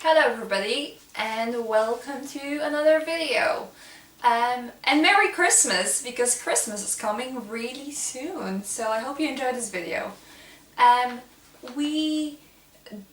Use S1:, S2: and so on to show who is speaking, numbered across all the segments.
S1: Hello everybody and welcome to another video. And Merry Christmas, because Christmas is coming really soon, so I hope you enjoyed this video. We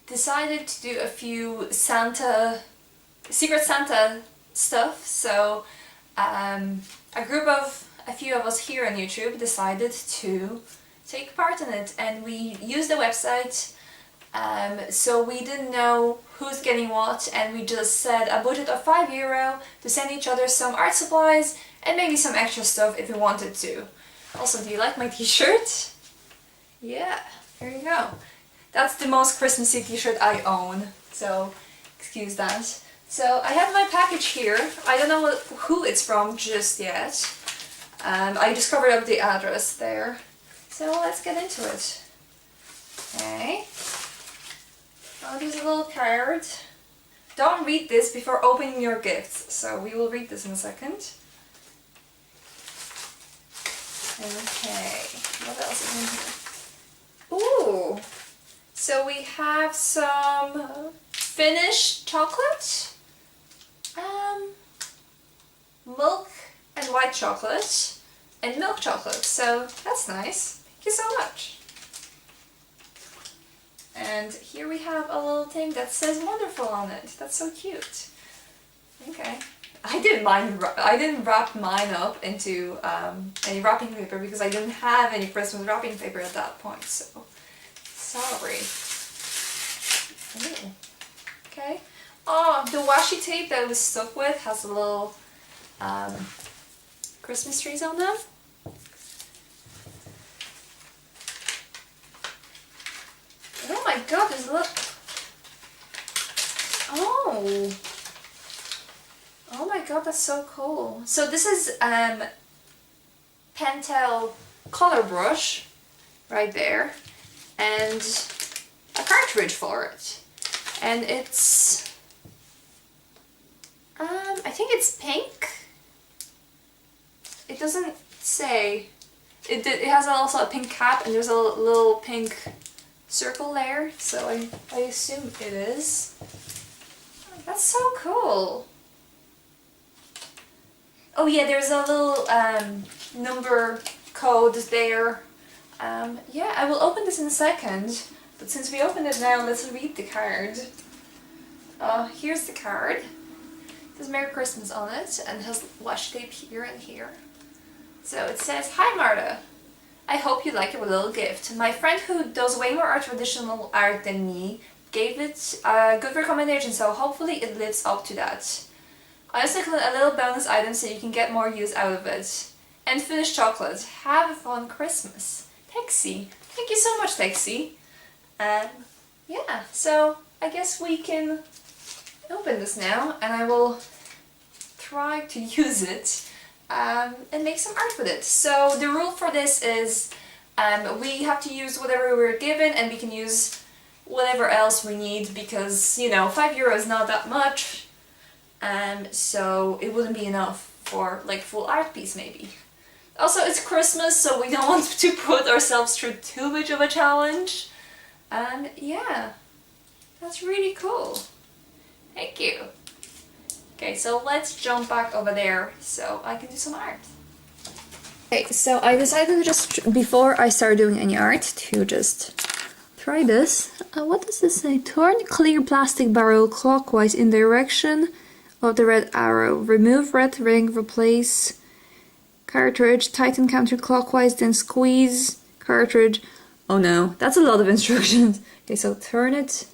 S1: decided to do a few Secret Santa stuff, so a few of us here on YouTube decided to take part in it, and we used the website. So we didn't know who's getting what, and we just set a budget of €5 to send each other some art supplies and maybe some extra stuff if we wanted to. Also, do you like my t-shirt? Yeah, here you go. That's the most Christmassy t-shirt I own, so excuse that. So I have my package here. I don't know who it's from just yet. I just covered up the address there. So let's get into it. Okay. Oh, there's a little card. Don't read this before opening your gifts, so we will read this in a second. Okay, what else is in here? Ooh! So we have some Finnish chocolate, milk and white chocolate, and milk chocolate, so that's nice. Thank you so much. And here we have a little thing that says wonderful on it. That's so cute. Okay. I didn't wrap mine up into any wrapping paper because I didn't have any Christmas wrapping paper at that point, so sorry. Ooh. Okay. Oh, the washi tape that I was stuck with has a little Christmas trees on them. Oh my god, there's a look. Oh. Oh my god, that's so cool. So this is Pentel color brush right there, and a cartridge for it. And it's I think it's pink. It doesn't say. It has also a pink cap, and there's a little pink circle there, so I assume it is. That's so cool. Oh yeah, there's a little number code there. Yeah, I will open this in a second, but since we opened it now, let's read the card. Here's the card. It says Merry Christmas on it, and it has washi tape here and here. So it says, "Hi Marta. I hope you like your little gift. My friend who does way more traditional art than me gave it a good recommendation, so hopefully it lives up to that. I also included a little bonus item so you can get more use out of it. And Finnish chocolate. Have a fun Christmas. Texie." Thank you so much, Texie. Yeah, so I guess we can open this now, and I will try to use it. And make some art with it. So the rule for this is we have to use whatever we're given, and we can use whatever else we need because, you know, €5 is not that much, so it wouldn't be enough for like full art piece maybe. Also, it's Christmas, so we don't want to put ourselves through too much of a challenge. Yeah, that's really cool. Thank you. Okay, so let's jump back over there so I can do some art. Okay, so I decided to just, before I start doing any art, to just try this. What does this say? Turn clear plastic barrel clockwise in direction of the red arrow. Remove red ring, replace cartridge, tighten counterclockwise, then squeeze cartridge. Oh no, that's a lot of instructions. Okay, so turn it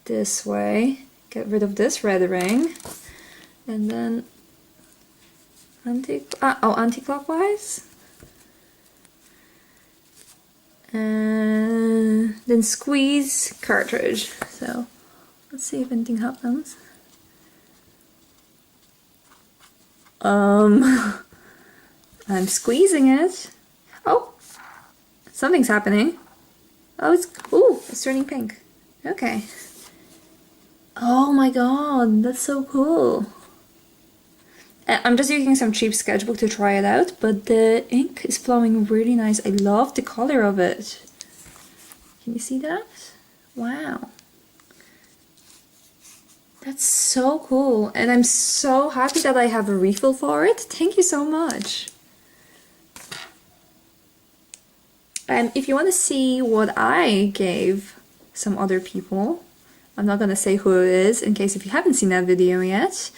S1: this way, get rid of this red ring. And then anti-clockwise, and then squeeze cartridge. So let's see if anything happens. I'm squeezing it. Oh, something's happening. Oh, it's turning pink. Okay. Oh my god, that's so cool. I'm just using some cheap sketchbook to try it out, but the ink is flowing really nice. I love the color of it. Can you see that? Wow. That's so cool, and I'm so happy that I have a refill for it. Thank you so much. If you want to see what I gave some other people, I'm not gonna say who it is in case if you haven't seen that video yet,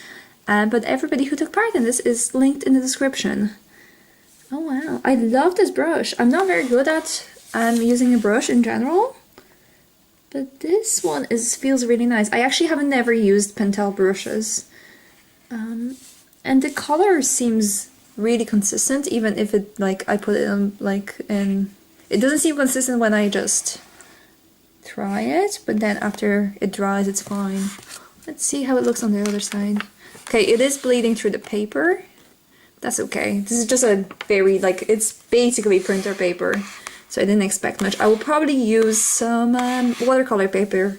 S1: but everybody who took part in this is linked in the description. Oh wow, I love this brush. I'm not very good at using a brush in general, but this one feels really nice. I actually haven't never used Pentel brushes. And the color seems really consistent, even if it, like, I put it on, like, in... It doesn't seem consistent when I just try it, but then after it dries, it's fine. Let's see how it looks on the other side. Okay, it is bleeding through the paper. That's okay. This is just a very, like, it's basically printer paper, so I didn't expect much. I will probably use some watercolor paper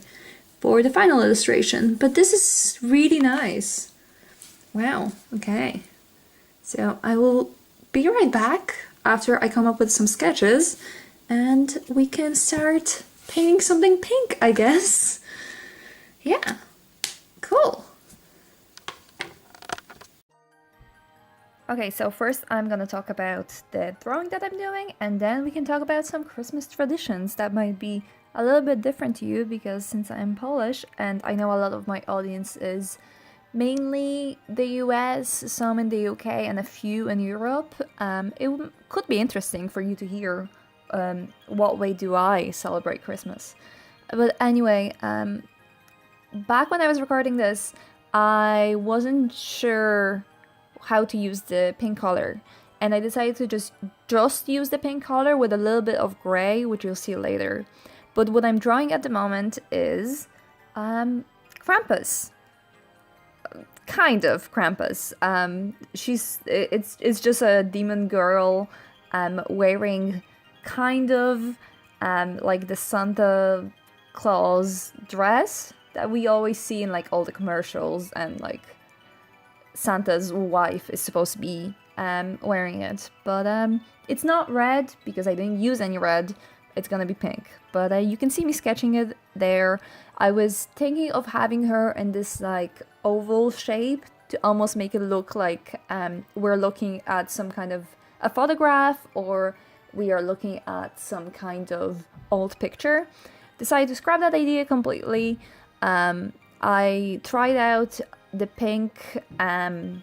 S1: for the final illustration, but this is really nice. Wow, okay. So I will be right back after I come up with some sketches and we can start painting something pink, I guess. Yeah, cool. Okay, so first I'm gonna talk about the drawing that I'm doing, and then we can talk about some Christmas traditions that might be a little bit different to you, because since I'm Polish and I know a lot of my audience is mainly the US, some in the UK, and a few in Europe, it could be interesting for you to hear what way do I celebrate Christmas. But anyway, back when I was recording this, I wasn't sure how to use the pink color, and I decided to just use the pink color with a little bit of gray, which you'll see later. But what I'm drawing at the moment is Krampus. Kind of Krampus. It's just a demon girl wearing kind of like the Santa Claus dress that we always see in like all the commercials, and like Santa's wife is supposed to be wearing it. But it's not red because I didn't use any red. It's gonna be pink. But you can see me sketching it there. I was thinking of having her in this like oval shape to almost make it look like we're looking at some kind of a photograph, or we are looking at some kind of old picture. Decided to scrap that idea completely. I tried out the pink, I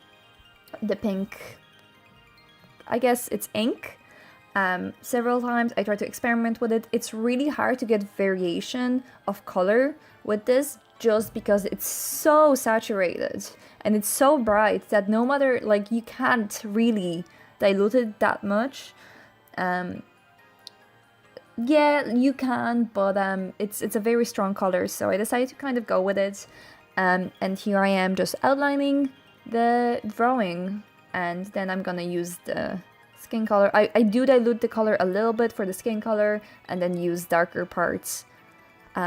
S1: guess it's ink, several times. I tried to experiment with it. It's really hard to get variation of color with this, just because it's so saturated and it's so bright that no matter, like, you can't really dilute it that much. Yeah, you can, but it's a very strong color, so I decided to kind of go with it. And here I am just outlining the drawing, and then I'm gonna use the skin color. I do dilute the color a little bit for the skin color, and then use darker parts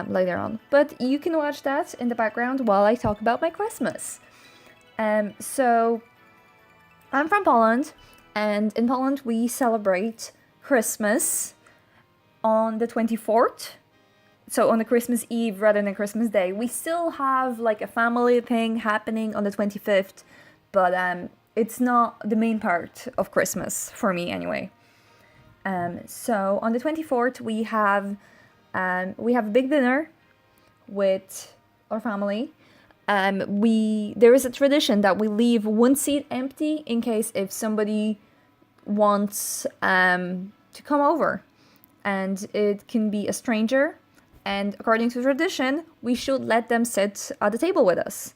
S1: later on. But you can watch that in the background while I talk about my Christmas. So I'm from Poland, and in Poland we celebrate Christmas on the 24th. So on the Christmas Eve rather than Christmas Day. We still have like a family thing happening on the 25th, but it's not the main part of Christmas for me anyway. So on the 24th we have a big dinner with our family. There is a tradition that we leave one seat empty in case if somebody wants to come over, and it can be a stranger. And according to tradition, we should let them sit at the table with us.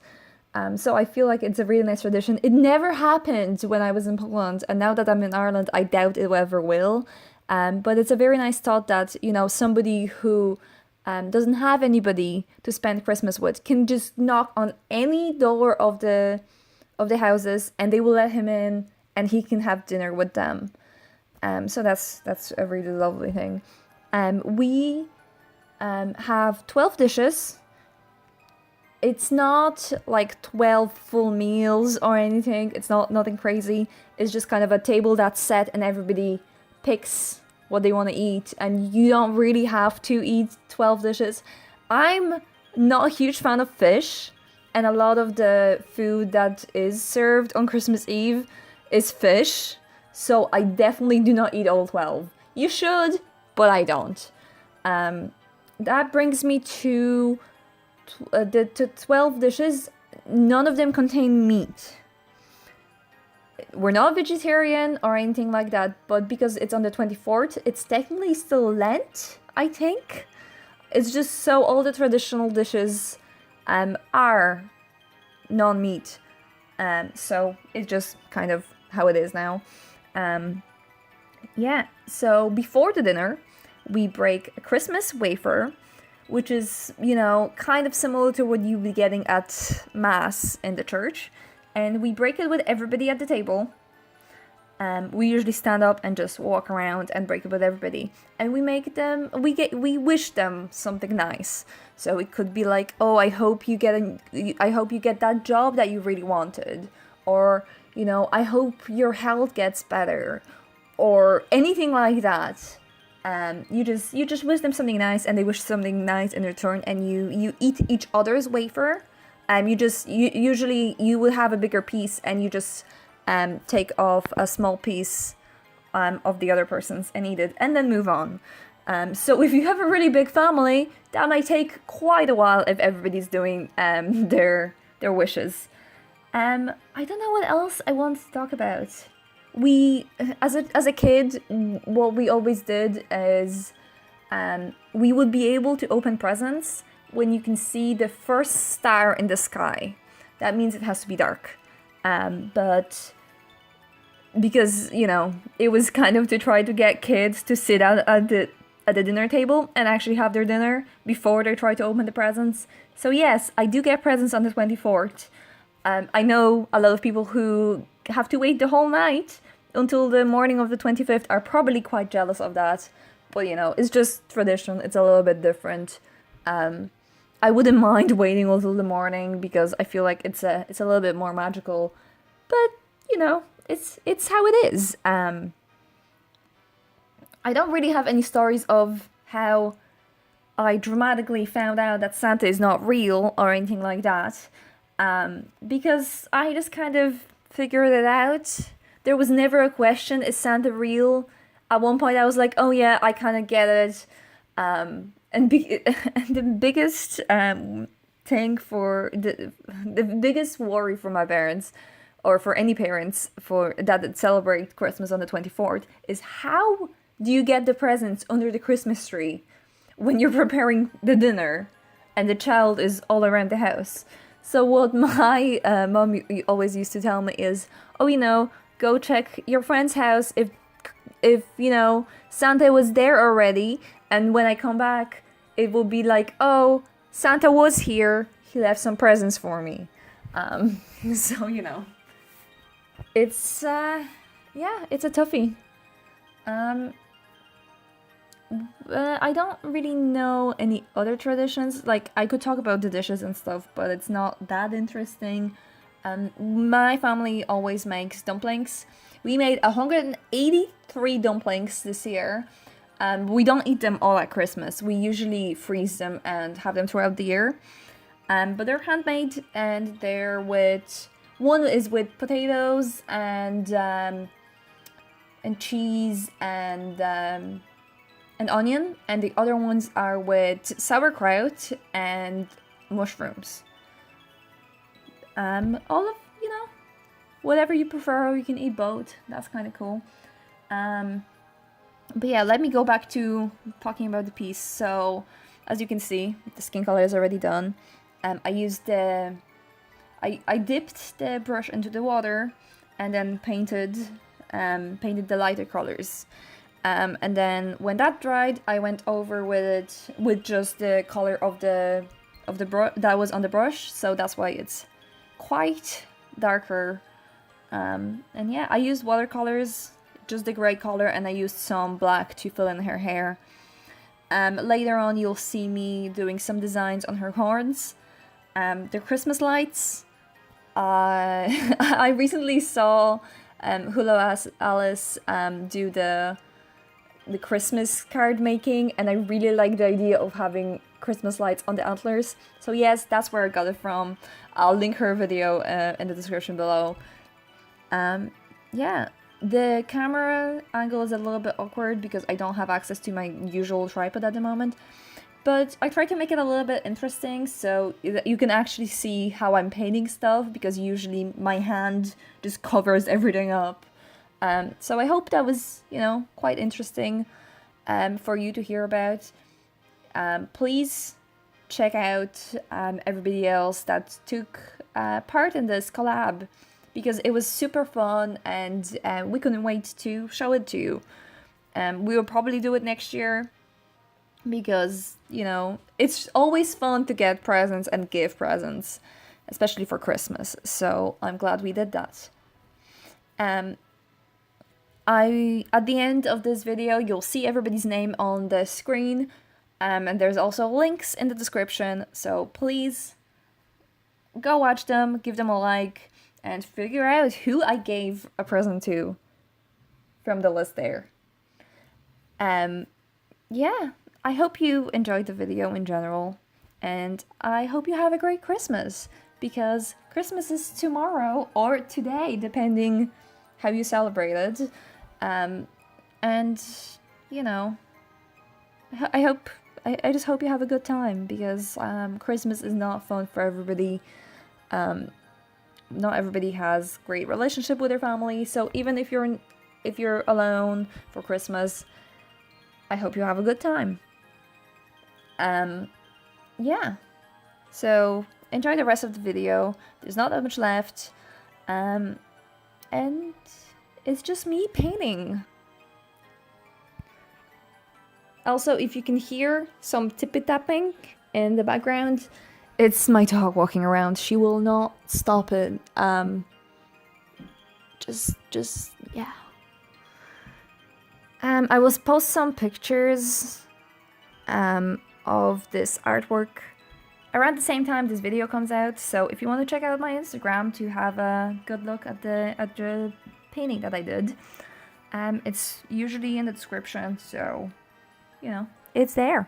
S1: So I feel like it's a really nice tradition. It never happened when I was in Poland, and now that I'm in Ireland, I doubt it ever will. But it's a very nice thought that, you know, somebody who doesn't have anybody to spend Christmas with can just knock on any door of the houses, and they will let him in, and he can have dinner with them. So that's a really lovely thing. We have 12 dishes. It's not like 12 full meals or anything. It's nothing crazy. It's just kind of a table that's set and everybody picks what they want to eat, and you don't really have to eat 12 dishes. I'm not a huge fan of fish, and a lot of the food that is served on Christmas Eve is fish. So I definitely do not eat all 12. You should, but I don't. That brings me to the 12 dishes. None of them contain meat. We're not vegetarian or anything like that, but because it's on the 24th, it's technically still Lent, I think. It's just so all the traditional dishes are non-meat. So it's just kind of how it is now. Yeah, so before the dinner, we break a Christmas wafer, which is, kind of similar to what you'd be getting at Mass in the church. And we break it with everybody at the table. We usually stand up and just walk around and break it with everybody. And we wish them something nice. So it could be like, oh, I hope you get that job that you really wanted. Or, I hope your health gets better. Or anything like that. You just wish them something nice, and they wish something nice in return, and you eat each other's wafer. Usually you will have a bigger piece, and you just take off a small piece of the other person's and eat it, and then move on. So if you have a really big family, that might take quite a while if everybody's doing their wishes. I don't know what else I want to talk about. We, as a kid, what we always did is we would be able to open presents when you can see the first star in the sky. That means it has to be dark. But because, it was kind of to try to get kids to sit out at the dinner table and actually have their dinner before they try to open the presents. So yes, I do get presents on the 24th. I know a lot of people who have to wait the whole night until the morning of the 25th are probably quite jealous of that. But, it's just tradition. It's a little bit different. I wouldn't mind waiting until the morning because I feel like it's a little bit more magical. But, it's how it is. I don't really have any stories of how I dramatically found out that Santa is not real or anything like that. Because I just kind of figured it out. There was never a question, is Santa real? At one point I was like, oh yeah, I kind of get it. And the biggest thing for the biggest worry for my parents, or for any parents for that celebrate Christmas on the 24th, is how do you get the presents under the Christmas tree when you're preparing the dinner and the child is all around the house? So what my mom always used to tell me is, oh, go check your friend's house if Santa was there already, and when I come back, it will be like, oh, Santa was here, he left some presents for me. So, it's, it's a toughie. I don't really know any other traditions. Like, I could talk about the dishes and stuff, but it's not that interesting. My family always makes dumplings. We made 183 dumplings this year. We don't eat them all at Christmas. We usually freeze them and have them throughout the year. But they're handmade, and one is with potatoes and cheese and onion, and the other ones are with sauerkraut and mushrooms. All of, whatever you prefer, you can eat both. That's kind of cool. But yeah, let me go back to talking about the piece. So, as you can see, the skin color is already done. I dipped the brush into the water and then painted the lighter colors. And then when that dried, I went over with it with just the color of the brush that was on the brush. So that's why it's quite darker. And yeah, I used watercolors, just the gray color, and I used some black to fill in her hair. Later on, you'll see me doing some designs on her horns. The Christmas lights. I recently saw Hula Alice do the Christmas card making, and I really like the idea of having Christmas lights on the antlers. So yes, that's where I got it from. I'll link her video in the description below. Yeah, the camera angle is a little bit awkward because I don't have access to my usual tripod at the moment. But I tried to make it a little bit interesting so that you can actually see how I'm painting stuff, because usually my hand just covers everything up. So I hope that was, you know, quite interesting for you to hear about. Please check out everybody else that took part in this collab, because it was super fun and we couldn't wait to show it to you. We will probably do it next year, because, you know, it's always fun to get presents and give presents, especially for Christmas. So I'm glad we did that. At the end of this video, you'll see everybody's name on the screen, and there's also links in the description. So please go watch them, give them a like, and figure out who I gave a present to from the list there. Yeah. I hope you enjoyed the video in general, and I hope you have a great Christmas, because Christmas is tomorrow or today, depending how you celebrate it. And, you know, I just hope you have a good time, because Christmas is not fun for everybody. Not everybody has great relationship with their family, so even if you're alone for Christmas, I hope you have a good time. Yeah, so enjoy the rest of the video. There's not that much left, and it's just me painting. Also, if you can hear some tippy tapping in the background, it's my dog walking around. She will not stop it. Just yeah. I will post some pictures of this artwork around the same time this video comes out, so if you want to check out my Instagram to have a good look at the painting that I did, it's usually in the description, so you know, it's there.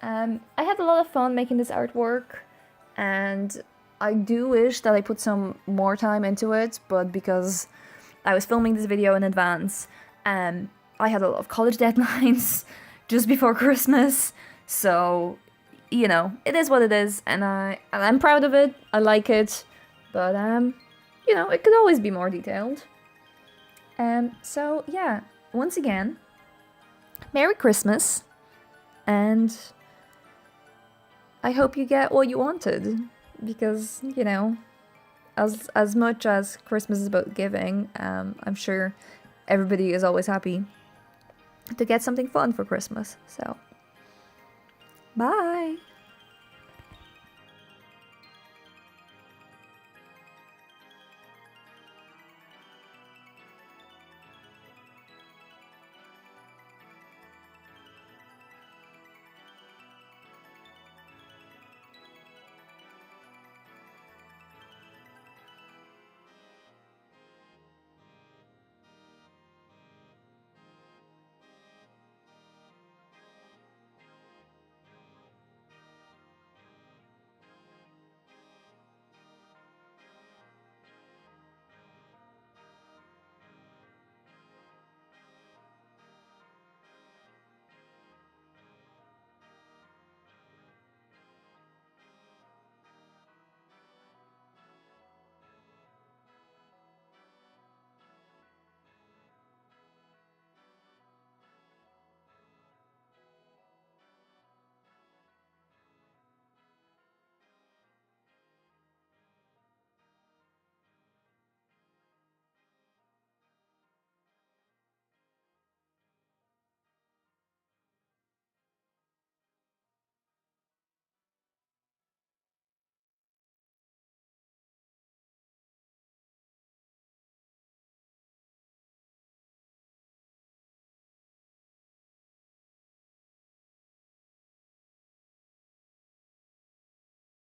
S1: I had a lot of fun making this artwork, and I do wish that I put some more time into it, but because I was filming this video in advance, I had a lot of college deadlines just before Christmas. So, you know, it is what it is, and I'm proud of it. I like it, but you know, it could always be more detailed. So yeah, once again, Merry Christmas, and I hope you get what you wanted, because, you know, as much as Christmas is about giving, I'm sure everybody is always happy to get something fun for Christmas. So bye!